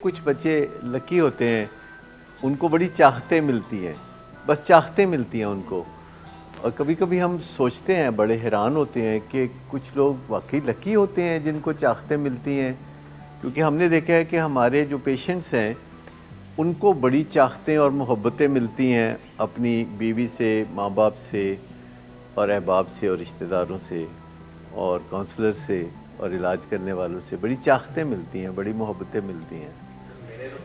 کچھ بچے لکی ہوتے ہیں، ان کو بڑی چاہتیں ملتی ہیں، بس چاہتیں ملتی ہیں ان کو. اور کبھی کبھی ہم سوچتے ہیں، بڑے حیران ہوتے ہیں کہ کچھ لوگ واقعی لکی ہوتے ہیں جن کو چاہتیں ملتی ہیں. کیونکہ ہم نے دیکھا ہے کہ ہمارے جو پیشنٹس ہیں ان کو بڑی چاہتیں اور محبتیں ملتی ہیں اپنی بیوی سے، ماں باپ سے اور احباب سے اور رشتہ داروں سے اور کونسلر سے اور علاج کرنے والوں سے. بڑی چاہتیں ملتی ہیں، بڑی محبتیں ملتی ہیں.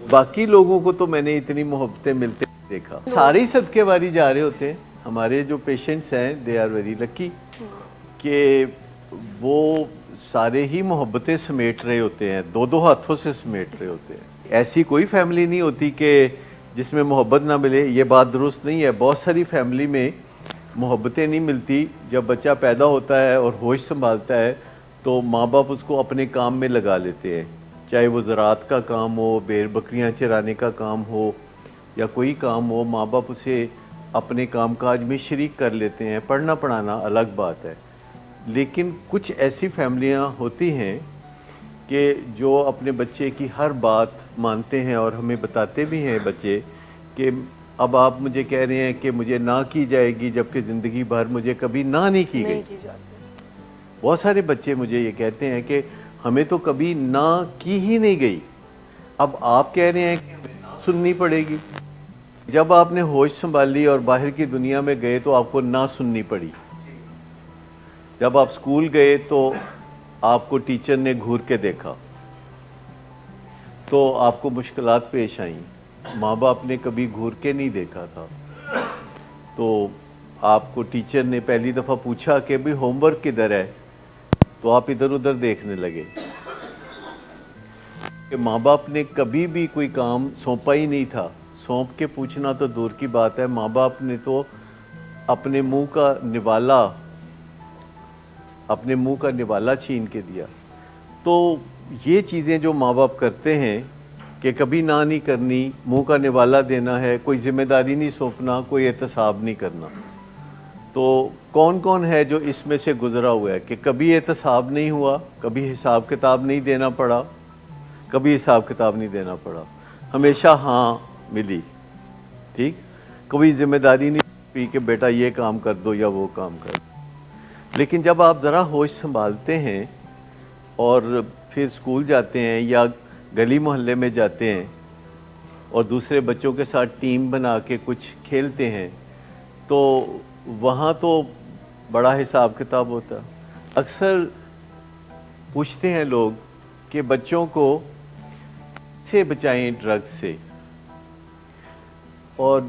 باقی لوگوں کو تو میں نے اتنی محبتیں ملتے نہیں دیکھا. سارے ہی صدقے باری جا رہے ہوتے ہیں. ہمارے جو پیشنٹس ہیں دے آر ویری لکی کہ وہ سارے ہی محبتیں سمیٹ رہے ہوتے ہیں، دو دو ہاتھوں سے سمیٹ رہے ہوتے ہیں. ایسی کوئی فیملی نہیں ہوتی کہ جس میں محبت نہ ملے. یہ بات درست نہیں ہے. بہت ساری فیملی میں محبتیں نہیں ملتی. جب بچہ پیدا ہوتا ہے اور ہوش سنبھالتا ہے تو ماں باپ اس کو اپنے کام میں لگا لیتے ہیں، چاہے وہ زراعت کا کام ہو، بھیڑ بکریاں چرانے کا کام ہو یا کوئی کام ہو. ماں باپ اسے اپنے کام کاج میں شریک کر لیتے ہیں. پڑھنا پڑھانا الگ بات ہے. لیکن کچھ ایسی فیملیاں ہوتی ہیں کہ جو اپنے بچے کی ہر بات مانتے ہیں اور ہمیں بتاتے بھی ہیں بچے کہ اب آپ مجھے کہہ رہے ہیں کہ مجھے نہ کی جائے گی، جبکہ زندگی بھر مجھے کبھی نہ نہیں کی گئی. بہت سارے بچے مجھے یہ کہتے ہیں کہ ہمیں تو کبھی نہ کی ہی نہیں گئی، اب آپ کہہ رہے ہیں کہ ہمیں نہ سننی پڑے گی. جب آپ نے ہوش سنبھالی اور باہر کی دنیا میں گئے تو آپ کو نہ سننی پڑی. جب آپ اسکول گئے تو آپ کو ٹیچر نے گھور کے دیکھا تو آپ کو مشکلات پیش آئیں. ماں باپ نے کبھی گھور کے نہیں دیکھا تھا تو آپ کو ٹیچر نے پہلی دفعہ پوچھا کہ بھئی ہوم ورک کدھر ہے، تو آپ ادھر ادھر دیکھنے لگے. کہ ماں باپ نے کبھی بھی کوئی کام سونپا ہی نہیں تھا. سونپ کے پوچھنا تو دور کی بات ہے، ماں باپ نے تو اپنے منہ کا نوالا چھین کے دیا. تو یہ چیزیں جو ماں باپ کرتے ہیں کہ کبھی نہ نہیں کرنی، منہ کا نوالا دینا ہے، کوئی ذمہ داری نہیں سونپنا، کوئی احتساب نہیں کرنا. تو کون کون ہے جو اس میں سے گزرا ہوا ہے کہ کبھی احتساب نہیں ہوا، کبھی حساب کتاب نہیں دینا پڑا، کبھی حساب کتاب نہیں دینا پڑا، ہمیشہ ہاں ملی. ٹھیک، کوئی ذمہ داری نہیں پی کہ بیٹا یہ کام کر دو یا وہ کام کر دو. لیکن جب آپ ذرا ہوش سنبھالتے ہیں اور پھر اسکول جاتے ہیں یا گلی محلے میں جاتے ہیں اور دوسرے بچوں کے ساتھ ٹیم بنا کے کچھ کھیلتے ہیں تو وہاں تو بڑا حساب کتاب ہوتا. اکثر پوچھتے ہیں لوگ کہ بچوں کو سے بچائیں ڈرگز سے، اور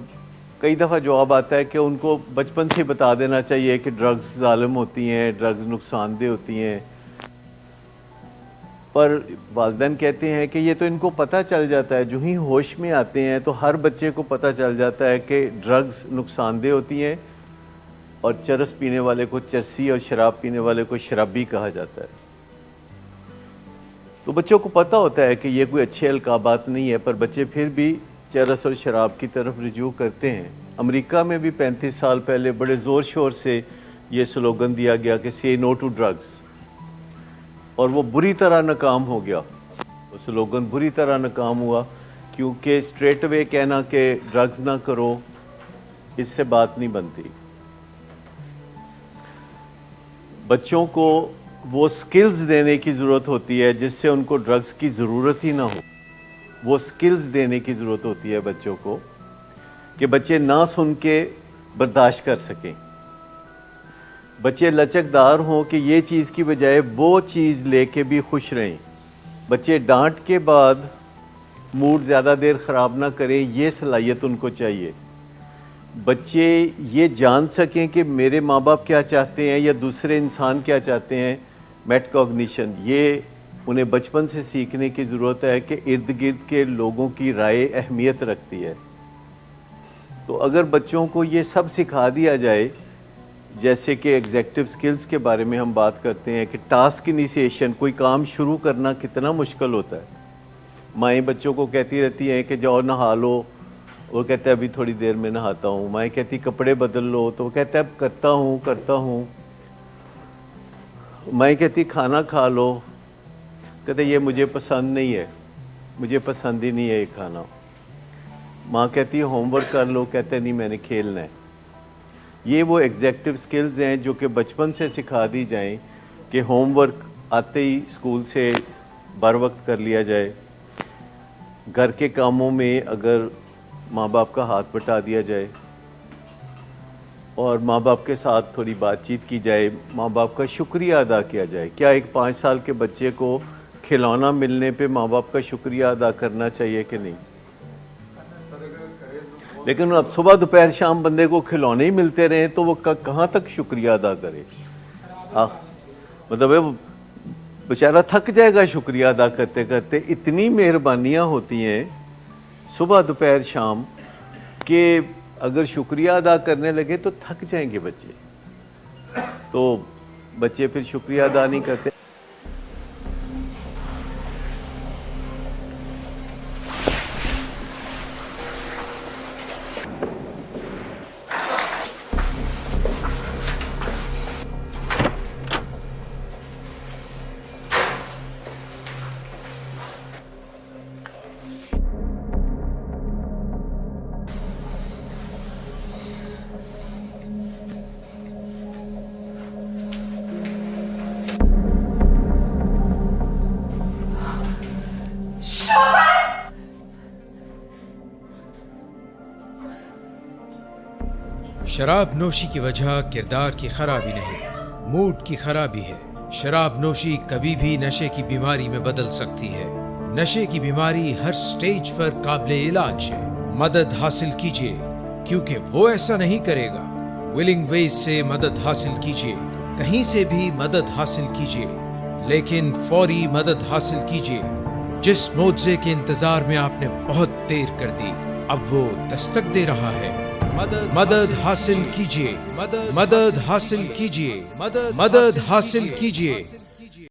کئی دفعہ جواب آتا ہے کہ ان کو بچپن سے بتا دینا چاہیے کہ ڈرگز ظالم ہوتی ہیں، ڈرگز نقصان دہ ہوتی ہیں. پر والدین کہتے ہیں کہ یہ تو ان کو پتہ چل جاتا ہے، جو ہی ہوش میں آتے ہیں تو ہر بچے کو پتہ چل جاتا ہے کہ ڈرگز نقصان دہ ہوتی ہیں اور چرس پینے والے کو چرسی اور شراب پینے والے کو شرابی کہا جاتا ہے. تو بچوں کو پتہ ہوتا ہے کہ یہ کوئی اچھے القابات نہیں ہے، پر بچے پھر بھی چرس اور شراب کی طرف رجوع کرتے ہیں. امریکہ میں بھی 35 سال پہلے بڑے زور شور سے یہ سلوگن دیا گیا کہ say no to drugs، اور وہ بری طرح ناکام ہو گیا. وہ سلوگن بری طرح ناکام ہوا کیونکہ اسٹریٹ اوے کہنا کہ ڈرگز نہ کرو، اس سے بات نہیں بنتی. بچوں کو وہ سکلز دینے کی ضرورت ہوتی ہے جس سے ان کو ڈرگز کی ضرورت ہی نہ ہو. وہ سکلز دینے کی ضرورت ہوتی ہے بچوں کو کہ بچے نہ سن کے برداشت کر سکیں. بچے لچک دار ہوں کہ یہ چیز کی بجائے وہ چیز لے کے بھی خوش رہیں. بچے ڈانٹ کے بعد موڈ زیادہ دیر خراب نہ کریں، یہ صلاحیت ان کو چاہیے. بچے یہ جان سکیں کہ میرے ماں باپ کیا چاہتے ہیں یا دوسرے انسان کیا چاہتے ہیں. میٹ کوگنیشن، یہ انہیں بچپن سے سیکھنے کی ضرورت ہے کہ ارد گرد کے لوگوں کی رائے اہمیت رکھتی ہے. تو اگر بچوں کو یہ سب سکھا دیا جائے، جیسے کہ ایگزیکٹو سکلز کے بارے میں ہم بات کرتے ہیں کہ ٹاسک انیشیشن، کوئی کام شروع کرنا کتنا مشکل ہوتا ہے. مائیں بچوں کو کہتی رہتی ہیں کہ جاؤ نہا لو، وہ کہتا ہے ابھی تھوڑی دیر میں نہاتا ہوں. مائیں کہتی کپڑے بدل لو، تو وہ کہتا ہے اب کرتا ہوں. مائیں کہتی کھانا کھا لو، کہتے یہ مجھے پسند نہیں ہے. مجھے پسند ہی نہیں ہے یہ کھانا. ماں کہتی ہے ہوم ورک کر لو, کہتے نہیں میں نے کھیلنا ہے. یہ وہ ایگزیکٹو سکلز ہیں جو کہ بچپن سے سکھا دی جائیں کہ ہوم ورک آتے ہی اسکول سے بر وقت کر لیا جائے. گھر کے کاموں میں اگر ماں باپ کا ہاتھ بٹا دیا جائے اور ماں باپ کے ساتھ تھوڑی بات چیت کی جائے, ماں باپ کا شکریہ ادا کیا جائے. کیا ایک 5 سال کے بچے کو کھلونا ملنے پہ ماں باپ کا شکریہ ادا کرنا چاہیے کہ نہیں؟ لیکن اب صبح دوپہر شام بندے کو کھلونے ہی ملتے رہیں تو وہ کہاں تک شکریہ ادا کرے؟ مطلب بیچارہ تھک جائے گا شکریہ ادا کرتے کرتے. اتنی مہربانیاں ہوتی ہیں صبح دوپہر شام کہ اگر شکریہ ادا کرنے لگے تو تھک جائیں گے بچے, تو بچے پھر شکریہ ادا نہیں کرتے. شراب نوشی کی وجہ کردار کی خرابی نہیں, موڈ کی خرابی ہے. شراب نوشی کبھی بھی نشے کی بیماری میں بدل سکتی ہے. نشے کی بیماری ہر سٹیج پر قابل علاج ہے. مدد حاصل کیجیے کیونکہ وہ ایسا نہیں کرے گا. ولنگ ویز سے مدد حاصل کیجیے, کہیں سے بھی مدد حاصل کیجیے, لیکن فوری مدد حاصل کیجیے. جس معجزے کے انتظار میں آپ نے بہت دیر کر دی اب وہ دستک دے رہا ہے. مدد حاصل کیجیے, مدد حاصل کیجیے, مدد حاصل کیجیے.